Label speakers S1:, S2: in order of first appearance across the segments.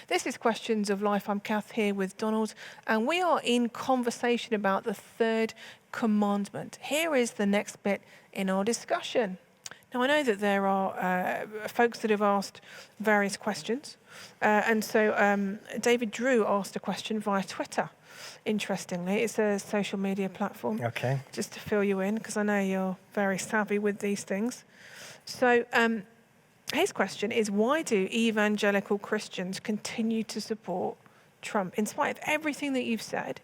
S1: This is Questions of Life. I'm Cath here with Donald, and we are in conversation about the third commandment. Here is the next bit in our discussion. Now, I know that there are folks that have asked various questions, and so David Drew asked a question via Twitter. Interestingly, it's a social media platform.
S2: Okay.
S1: Just to fill you in, because I know you're very savvy with these things. So his question is, why do evangelical Christians continue to support Trump in spite of everything that you've said?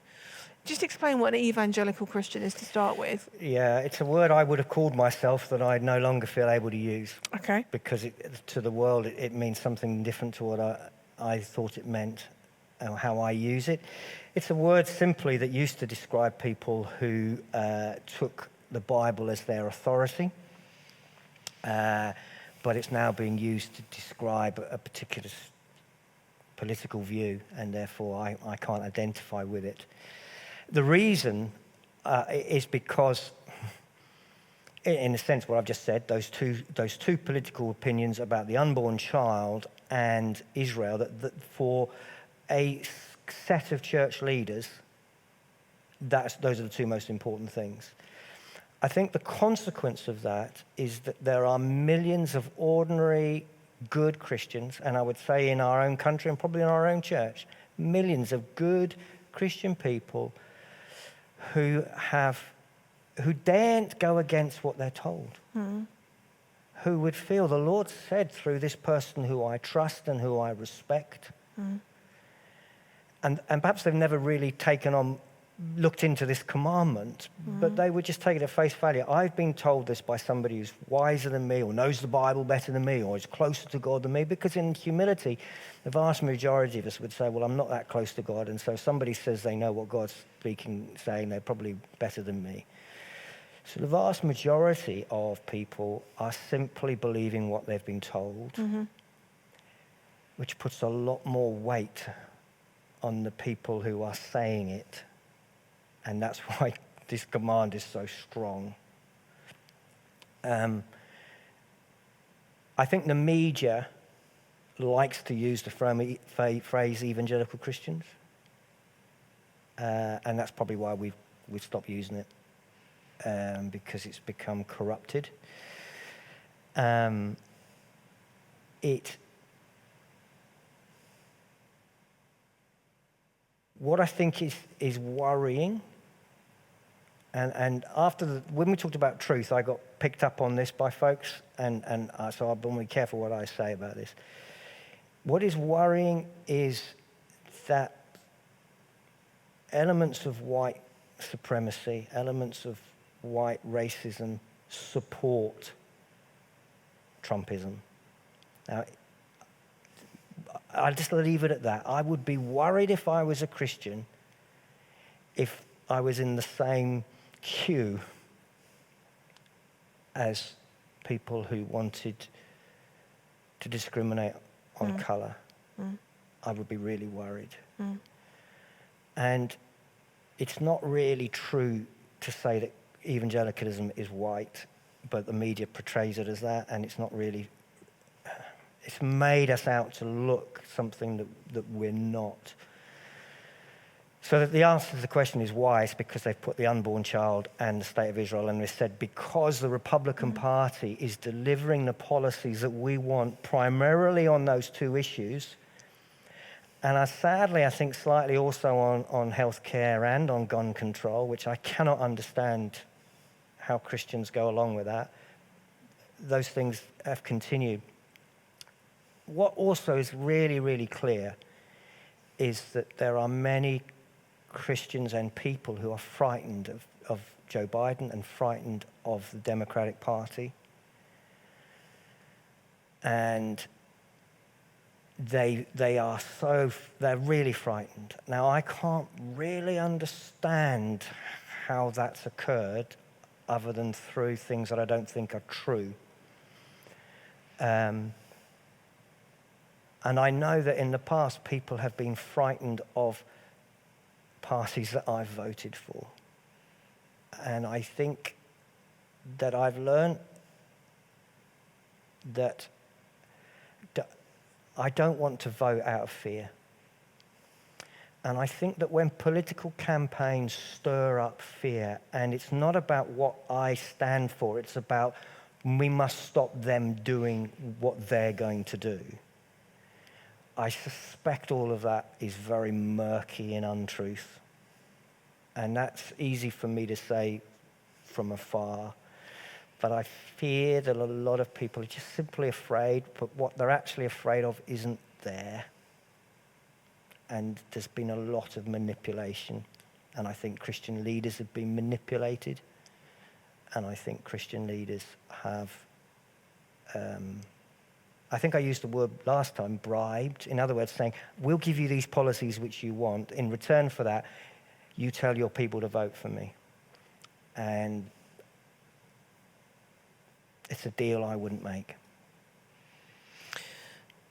S1: Just explain what an evangelical Christian is to start with.
S2: Yeah, it's a word I would have called myself that I no longer feel able to use.
S1: Okay.
S2: Because to the world, it means something different to what I thought it meant, or how I use it. It's a word simply that used to describe people who took the Bible as their authority, but it's now being used to describe a particular political view, and therefore I can't identify with it. The reason is because, in a sense, what I've just said, those two political opinions about the unborn child and Israel, that for a set of church leaders, those are the two most important things. I think the consequence of that is that there are millions of ordinary, good Christians, and I would say in our own country and probably in our own church, millions of good Christian people who daren't go against what they're told, who would feel the Lord said through this person who I trust and who I respect. And perhaps they've never really looked into this commandment, but they would just take it at face value. I've been told this by somebody who's wiser than me, or knows the Bible better than me, or is closer to God than me, because in humility, the vast majority of us would say, well, I'm not that close to God, and so if somebody says they know what God's saying, they're probably better than me. So the vast majority of people are simply believing what they've been told, which puts a lot more weight on the people who are saying it. And that's why this command is so strong. I think the media likes to use the phrase evangelical Christians. And that's probably why we've stopped using it, because it's become corrupted. What I think is worrying, and when we talked about truth, I got picked up on this by folks, and so I've been really careful what I say about this. What is worrying is that elements of white supremacy, elements of white racism support Trumpism. Now, I'll just leave it at that. I would be worried if I was a Christian if I was in the same queue as people who wanted to discriminate on colour. I would be really worried. And it's not really true to say that evangelicalism is white, but the media portrays it as that, and it's not really. It's made us out to look something that we're not. So that the answer to the question is why? It's because they've put the unborn child and the state of Israel, and they've said because the Republican Party is delivering the policies that we want primarily on those two issues, and sadly, I think slightly also on healthcare and on gun control, which I cannot understand how Christians go along with that. Those things have continued. What also is really, really clear is that there are many Christians and people who are frightened of Joe Biden and frightened of the Democratic Party. And they're really frightened. Now, I can't really understand how that's occurred other than through things that I don't think are true. And I know that in the past, people have been frightened of parties that I've voted for. And I think that I've learned that I don't want to vote out of fear. And I think that when political campaigns stir up fear, and it's not about what I stand for, it's about we must stop them doing what they're going to do. I suspect all of that is very murky in untruth. And that's easy for me to say from afar. But I fear that a lot of people are just simply afraid, but what they're actually afraid of isn't there. And there's been a lot of manipulation. And I think Christian leaders have been manipulated. And I think Christian leaders have, I think I used the word last time, bribed. In other words, saying, we'll give you these policies which you want. In return for that, you tell your people to vote for me. And it's a deal I wouldn't make.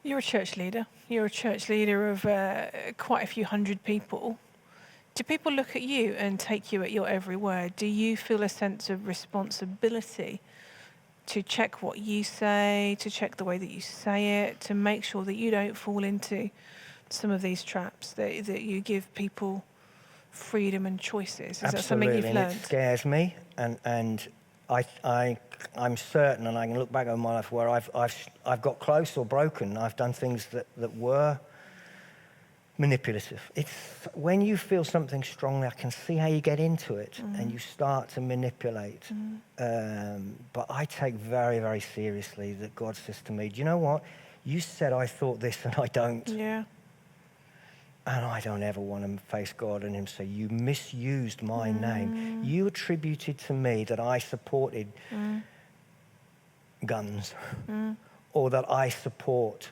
S1: You're a church leader. You're a church leader of quite a few hundred people. Do people look at you and take you at your every word? Do you feel a sense of responsibility to check what you say, to check the way that you say it, to make sure that you don't fall into some of these traps, that you give people freedom and choices? Is that something you've learned?
S2: It scares me, and I'm certain, and I can look back on my life where I've got close or broken. I've done things that were manipulative. It's when you feel something strongly, I can see how you get into it, and you start to manipulate. But I take very, very seriously that God says to me, do you know what? You said I thought this and I don't.
S1: Yeah.
S2: And I don't ever want to face God and him say, you misused my name. You attributed to me that I supported guns or that I support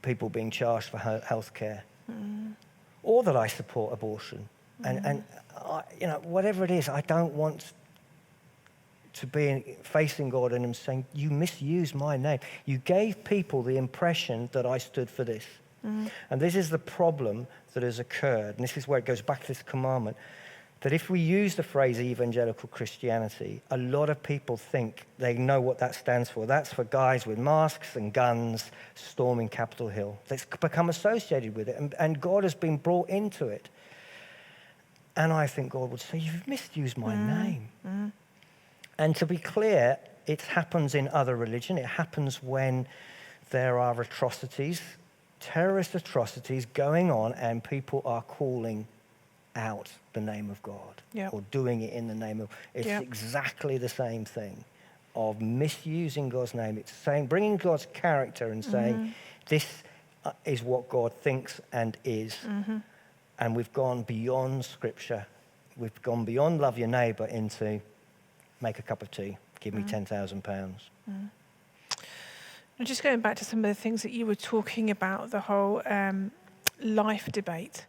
S2: people being charged for health care or that I support abortion. And I, whatever it is, I don't want to be facing God and him saying, you misused my name. You gave people the impression that I stood for this. And this is the problem that has occurred, and this is where it goes back to this commandment, that if we use the phrase evangelical Christianity, a lot of people think they know what that stands for. That's for guys with masks and guns storming Capitol Hill. That's become associated with it, and God has been brought into it. And I think God would say, you've misused my name. And to be clear, it happens in other religion. It happens when there are atrocities, terrorist atrocities going on, and people are calling out the name of God or doing it in the name of... It's exactly the same thing of misusing God's name. It's saying, bringing God's character and saying, this is what God thinks and is. And we've gone beyond Scripture. We've gone beyond love your neighbour into make a cup of tea, give me £10,000.
S1: And just going back to some of the things that you were talking about, the whole life debate.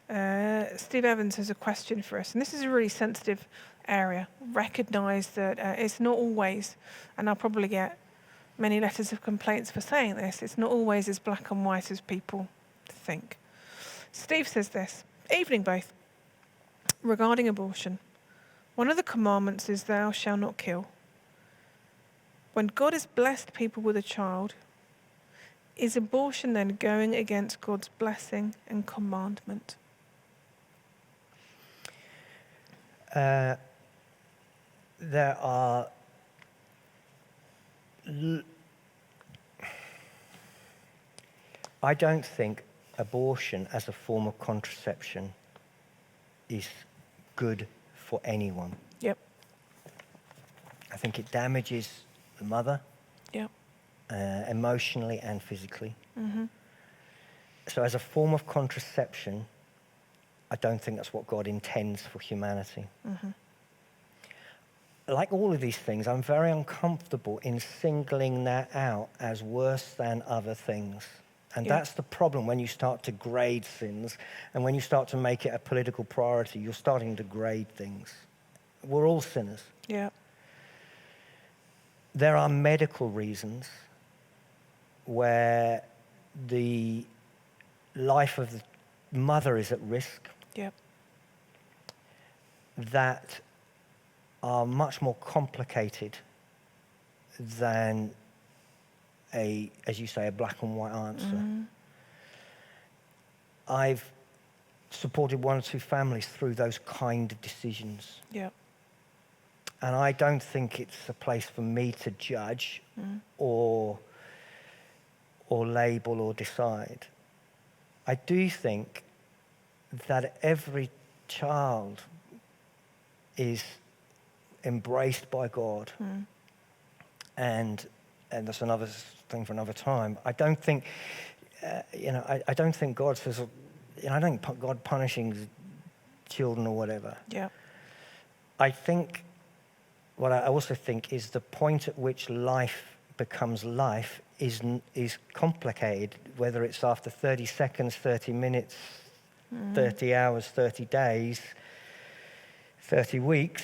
S1: Steve Evans has a question for us, and this is a really sensitive area. Recognise that it's not always, and I'll probably get many letters of complaints for saying this, it's not always as black and white as people think. Steve says this, evening both, regarding abortion. One of the commandments is thou shalt not kill. When God has blessed people with a child, is abortion then going against God's blessing and commandment?
S2: There are I don't think abortion as a form of contraception is good for anyone.
S1: Yep.
S2: I think it damages the mother, emotionally and physically. So as a form of contraception, I don't think that's what God intends for humanity. Like all of these things, I'm very uncomfortable in singling that out as worse than other things. And that's the problem when you start to grade sins, and when you start to make it a political priority, you're starting to grade things. We're all sinners.
S1: Yeah.
S2: There are medical reasons where the life of the mother is at risk that are much more complicated than as you say, a black and white answer. I've supported one or two families through those kind of decisions.
S1: Yeah.
S2: And I don't think it's a place for me to judge or label or decide. I do think that every child is embraced by God. And that's another thing for another time. I don't think, I don't think God says, I don't think God punishing children or whatever.
S1: Yeah.
S2: I think, what I also think is the point at which life becomes life is complicated, whether it's after 30 seconds, 30 minutes, 30 hours, 30 days, 30 weeks.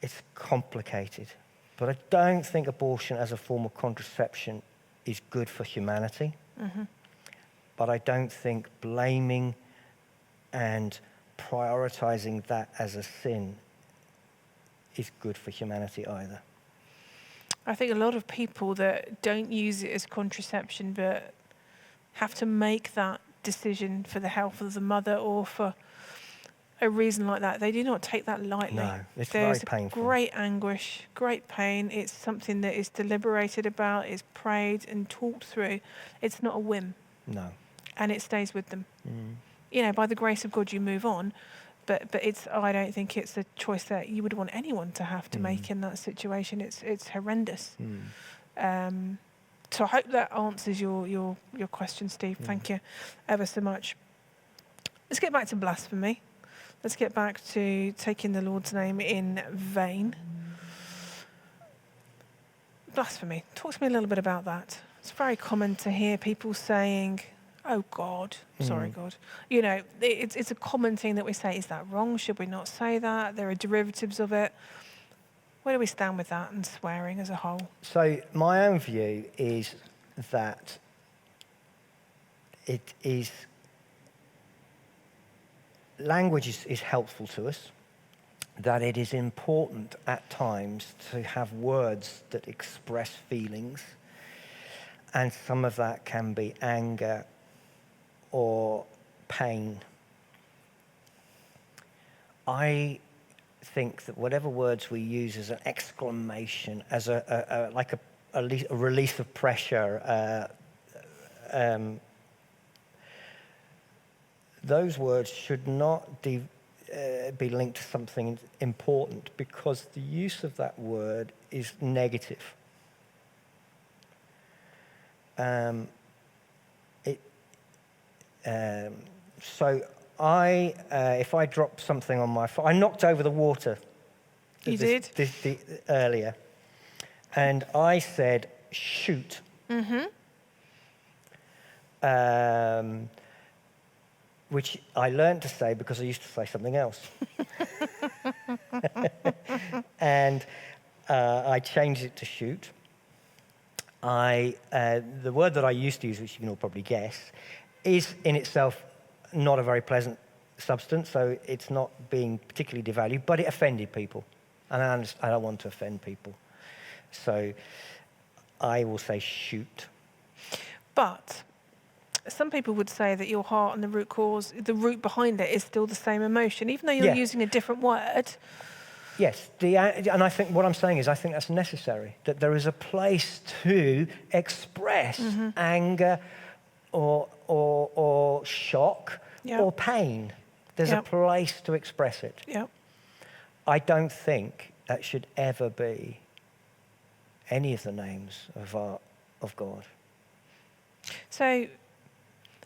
S2: It's complicated. But I don't think abortion as a form of contraception is good for humanity. But I don't think blaming and prioritizing that as a sin is good for humanity either.
S1: I think a lot of people that don't use it as contraception but have to make that decision for the health of the mother or for a reason like that, they do not take that lightly.
S2: No, it's
S1: There's
S2: very painful.
S1: Great anguish, great pain. It's something that is deliberated about, is prayed and talked through. It's not a whim.
S2: No.
S1: And it stays with them. By the grace of God, you move on. But I don't think it's a choice that you would want anyone to have to make in that situation. It's horrendous. So I hope that answers your question, Steve. Thank you ever so much. Let's get back to blasphemy. Let's get back to taking the Lord's name in vain. Blasphemy. Talk to me a little bit about that. It's very common to hear people saying, "Oh God, sorry God." It's a common thing that we say. Is that wrong? Should we not say that? There are derivatives of it. Where do we stand with that and swearing as a whole?
S2: So my own view is that it is language is helpful to us, that it is important at times to have words that express feelings, and some of that can be anger or pain. I think that whatever words we use as an exclamation, as a release of pressure, those words should not be linked to something important, because the use of that word is negative. So if I drop something on my phone, I knocked over the water. Earlier, and I said shoot. Which I learned to say because I used to say something else. And I changed it to shoot. The word that I used to use, which you can all probably guess, is in itself not a very pleasant substance, so it's not being particularly devalued, but it offended people. And I don't want to offend people. So I will say shoot.
S1: But some people would say that your heart and the root cause, the root behind it is still the same emotion, even though you're using a different word.
S2: Yes, and I think what I'm saying is I think that's necessary, that there is a place to express anger or shock or pain. There's a place to express it.
S1: Yep.
S2: I don't think that should ever be any of the names of God.
S1: So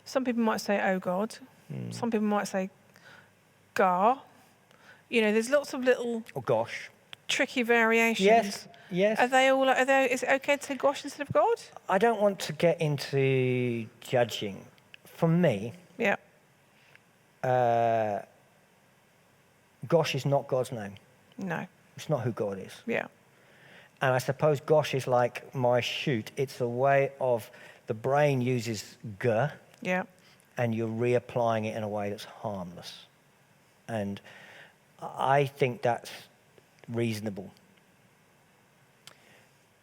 S1: some people might say, "Oh God." Some people might say, "Gar." There's lots of little
S2: gosh,
S1: tricky variations.
S2: Yes.
S1: Is it okay to say gosh instead of God?
S2: I don't want to get into judging. For me, gosh is not God's name.
S1: No.
S2: It's not who God is.
S1: Yeah.
S2: And I suppose gosh is like my shoot. It's a way of the brain uses g, and you're reapplying it in a way that's harmless. And I think that's reasonable.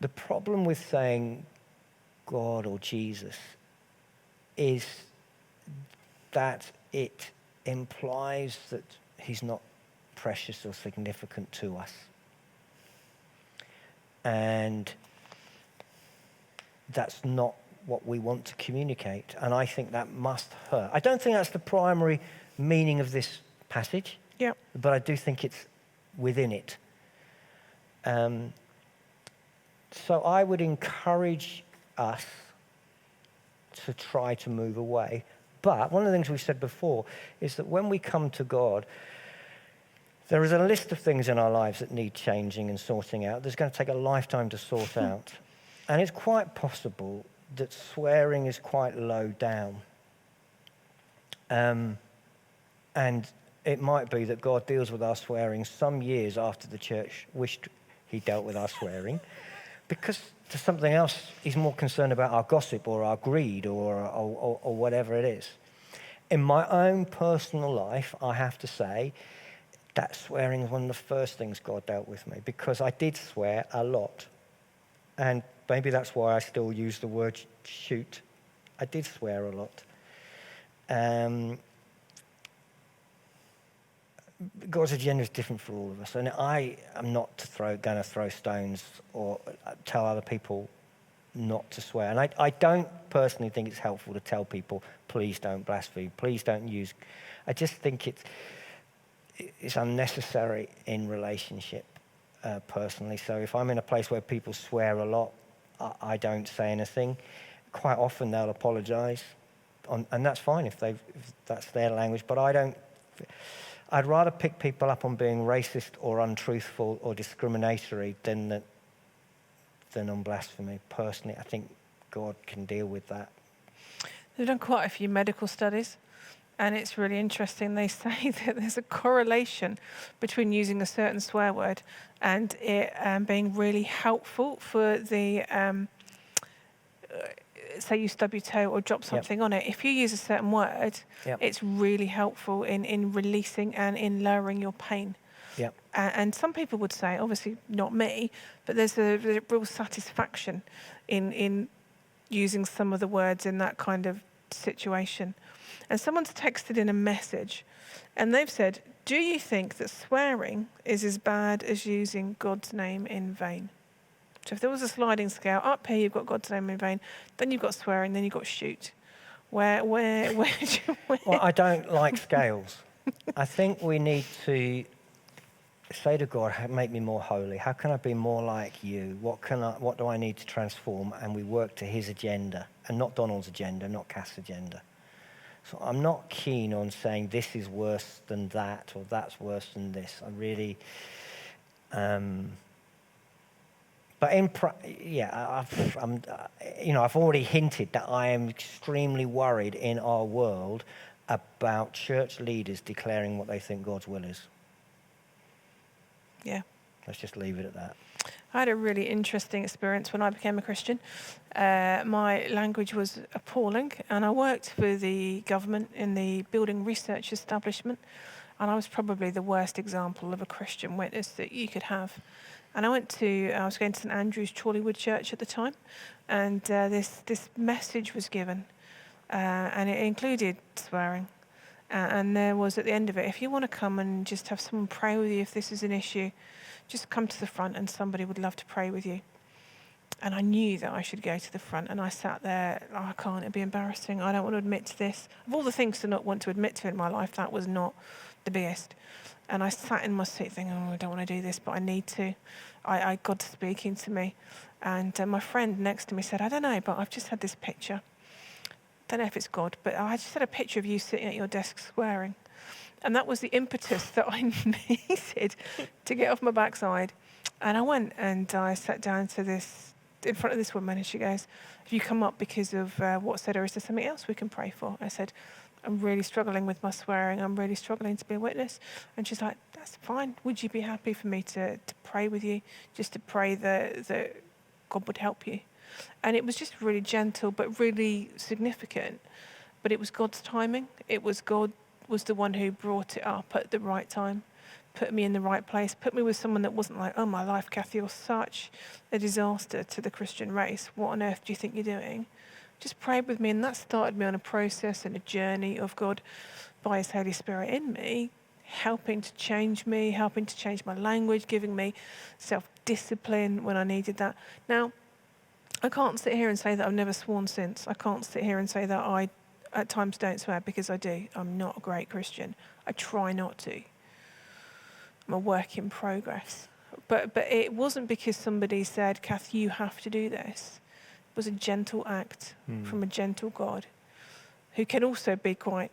S2: The problem with saying God or Jesus is that it implies that he's not precious or significant to us. And that's not what we want to communicate. And I think that must hurt. I don't think that's the primary meaning of this passage, but I do think it's within it. So I would encourage us to try to move away. But one of the things we said before is that when we come to God, there is a list of things in our lives that need changing and sorting out. There's going to take a lifetime to sort out. And it's quite possible that swearing is quite low down. And it might be that God deals with our swearing some years after the church wished he dealt with our swearing, because there's something else. He's more concerned about our gossip or our greed or whatever it is. In my own personal life, I have to say that swearing is one of the first things God dealt with me, because I did swear a lot. And maybe that's why I still use the word shoot. I did swear a lot. God's agenda is different for all of us. And I am not going to throw stones or tell other people not to swear. And I don't personally think it's helpful to tell people, please don't blaspheme, please don't use. I just think it's unnecessary in relationship, personally. So if I'm in a place where people swear a lot, I don't say anything. Quite often they'll apologise, and that's fine if that's their language. But I'd rather pick people up on being racist or untruthful or discriminatory than on blasphemy. Personally, I think God can deal with that.
S1: They've done quite a few medical studies, and it's really interesting. They say that there's a correlation between using a certain swear word and it being really helpful for the, say you stub your toe or drop something on it. If you use a certain word, it's really helpful in releasing and in lowering your pain. And some people would say, obviously not me, but there's a real satisfaction in using some of the words in that kind of situation. And someone's texted in a message and they've said, do you think that swearing is as bad as using God's name in vain? So if there was a sliding scale, up here you've got God's name in vain, then you've got swearing, then you've got shoot. Where Well,
S2: I don't like scales. I think we need to say to God, make me more holy. How can I be more like you? What do I need to transform? And we work to his agenda, and not Donald's agenda, not Cath's agenda. So I'm not keen on saying this is worse than that or that's worse than this. I really, but I've already hinted that I am extremely worried in our world about church leaders declaring what they think God's will is.
S1: Yeah.
S2: Let's just leave it at that.
S1: I had a really interesting experience when I became a Christian. My language was appalling, and I worked for the government in the building research establishment, and I was probably the worst example of a Christian witness that you could have. And I was going to St Andrew's Chorleywood Church at the time, and this message was given, and it included swearing. And there was at the end of it, if you want to come and just have someone pray with you if this is an issue, just come to the front and somebody would love to pray with you. And I knew that I should go to the front, and I sat there, I can't, it'd be embarrassing, I don't want to admit to this. Of all the things to not want to admit to in my life, that was not the biggest. And I sat in my seat thinking, I don't want to do this, but I need to. God's speaking to me. And my friend next to me said, I don't know, but I've just had this picture. Don't know if it's God, but I just had a picture of you sitting at your desk swearing. And that was the impetus that I needed to get off my backside. And I went and I sat down in front of this woman, and she goes, have you come up because of what's said, or is there something else we can pray for? I said, I'm really struggling with my swearing. I'm really struggling to be a witness. And she's like, that's fine. Would you be happy for me to pray with you, just to pray that God would help you? And it was just really gentle, but really significant. But it was God's timing. It was God was the one who brought it up at the right time, put me in the right place, put me with someone that wasn't like, oh, my life, Cath, you're such a disaster to the Christian race. What on earth do you think you're doing? Just prayed with me, and that started me on a process and a journey of God by his Holy Spirit in me, helping to change me, helping to change my language, giving me self-discipline when I needed that. Now, I can't sit here and say that I've never sworn since. I can't sit here and say that I at times don't swear, because I do. I'm not a great Christian. I try not to. I'm a work in progress. But it wasn't because somebody said, Cath, you have to do this. It was a gentle act from a gentle God, who can also be quite,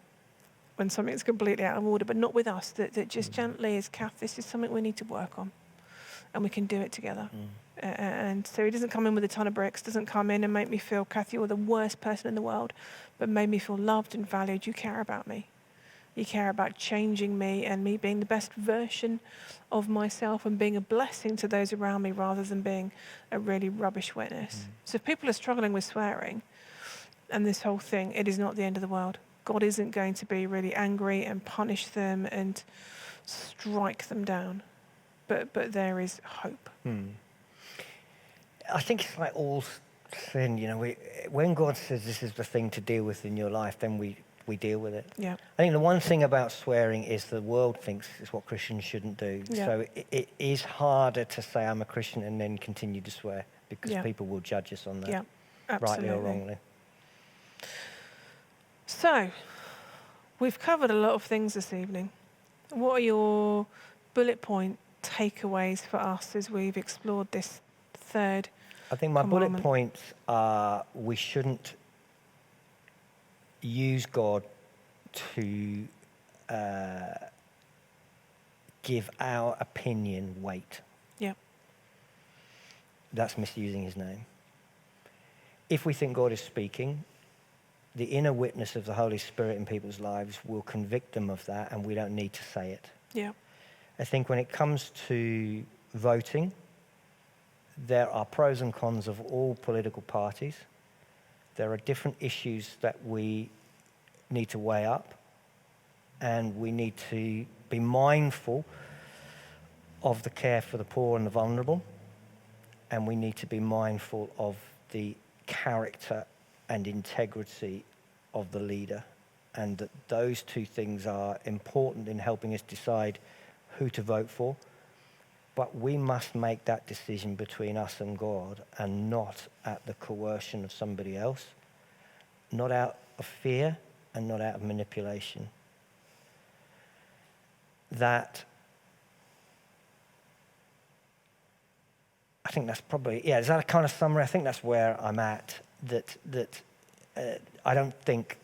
S1: when something's completely out of order, but not with us, that just gently is, Cath, this is something we need to work on, and we can do it together. And so he doesn't come in with a ton of bricks, doesn't come in and make me feel, Cath, you're the worst person in the world, but made me feel loved and valued. You care about me. You care about changing me and me being the best version of myself and being a blessing to those around me, rather than being a really rubbish witness. So if people are struggling with swearing and this whole thing, it is not the end of the world. God isn't going to be really angry and punish them and strike them down. But there is hope.
S2: I think it's like all sin, when God says this is the thing to deal with in your life, then we deal with it.
S1: Yeah.
S2: I think the one thing about swearing is the world thinks it's what Christians shouldn't do.
S1: Yeah.
S2: So it is harder to say I'm a Christian and then continue to swear, because people will judge us on that,
S1: Yeah, absolutely.
S2: rightly or wrongly.
S1: So, we've covered a lot of things this evening. What are your bullet point takeaways for us as we've explored this third
S2: I think my bullet
S1: commandment?
S2: points are, we shouldn't use God to give our opinion weight.
S1: Yeah.
S2: That's misusing his name. If we think God is speaking, the inner witness of the Holy Spirit in people's lives will convict them of that, and we don't need to say it.
S1: Yeah.
S2: I think when it comes to voting, there are pros and cons of all political parties. There are different issues that we need to weigh up, and we need to be mindful of the care for the poor and the vulnerable, and we need to be mindful of the character and integrity of the leader, and that those two things are important in helping us decide who to vote for. But we must make that decision between us and God, and not at the coercion of somebody else, not out of fear and not out of manipulation. That, I think that's probably, is that a kind of summary? I think that's where I'm at, that I don't think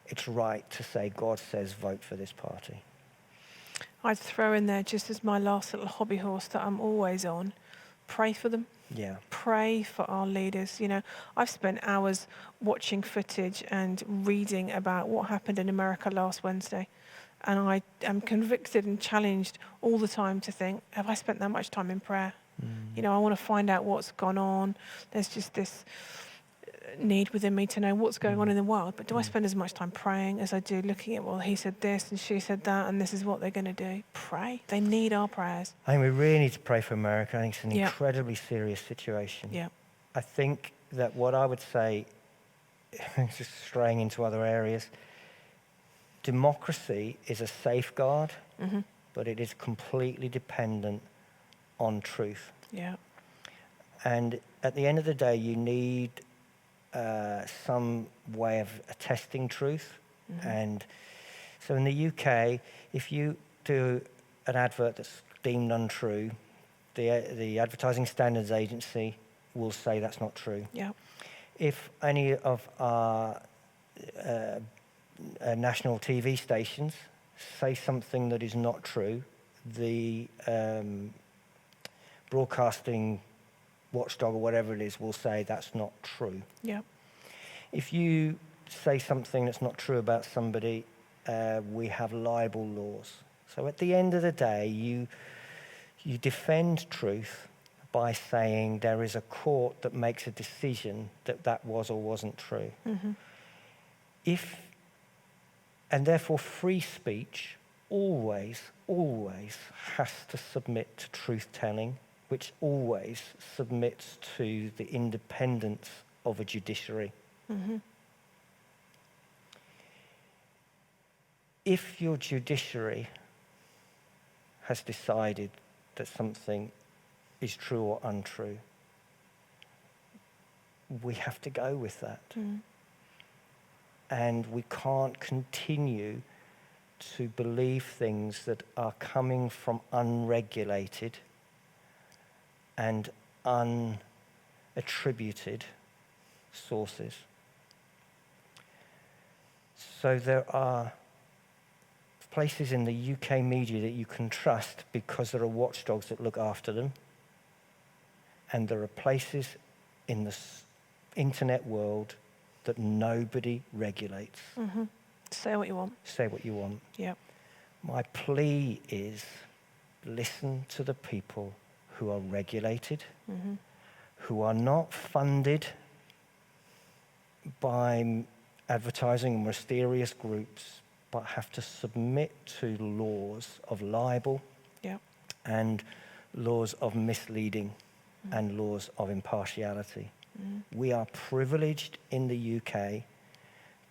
S2: it's right to say God says vote for this party.
S1: I'd throw in there, just as my last little hobby horse that I'm always on, pray for them.
S2: Yeah.
S1: Pray for our leaders. I've spent hours watching footage and reading about what happened in America last Wednesday. And I am convicted and challenged all the time to think, have I spent that much time in prayer? I want to find out what's gone on. There's just this need within me to know what's going on in the world. But do I spend as much time praying as I do looking at, well, he said this and she said that, and this is what they're going to do? Pray. They need our prayers.
S2: I think we really need to pray for America. I think it's an incredibly serious situation.
S1: Yeah.
S2: I think that what I would say, just straying into other areas, democracy is a safeguard, but it is completely dependent on truth.
S1: Yeah.
S2: And at the end of the day, you need some way of attesting truth. And so in the UK, if you do an advert that's deemed untrue, the Advertising Standards Agency will say that's not true.
S1: Yeah.
S2: If any of our national TV stations say something that is not true, the broadcasting watchdog or whatever it is will say that's not true.
S1: Yeah.
S2: If you say something that's not true about somebody, we have libel laws. So at the end of the day, you defend truth by saying there is a court that makes a decision that was or wasn't true. And therefore free speech always, always has to submit to truth-telling, which always submits to the independence of a judiciary.
S1: Mm-hmm.
S2: If your judiciary has decided that something is true or untrue, we have to go with that.
S1: Mm.
S2: And we can't continue to believe things that are coming from unregulated and unattributed sources. So there are places in the UK media that you can trust because there are watchdogs that look after them. And there are places in the internet world that nobody regulates.
S1: Mm-hmm. Say what you want.
S2: Say what you want.
S1: Yeah.
S2: My plea is listen to the people who are regulated,
S1: Mm-hmm.
S2: who are not funded by advertising and mysterious groups, but have to submit to laws of libel
S1: Yeah.
S2: and laws of misleading and laws of impartiality. We are privileged in the UK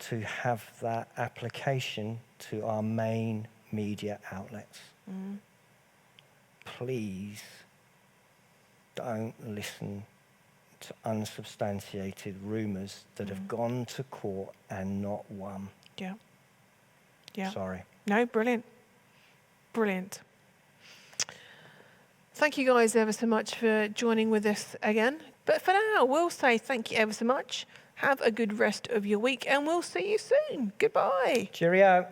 S2: to have that application to our main media outlets. Please don't listen to unsubstantiated rumours that have gone to court and not won.
S1: Yeah. Yeah.
S2: Sorry.
S1: No, brilliant. Brilliant. Thank you guys ever so much for joining with us again. But for now, we'll say thank you ever so much. Have a good rest of your week and we'll see you soon. Goodbye.
S2: Cheerio.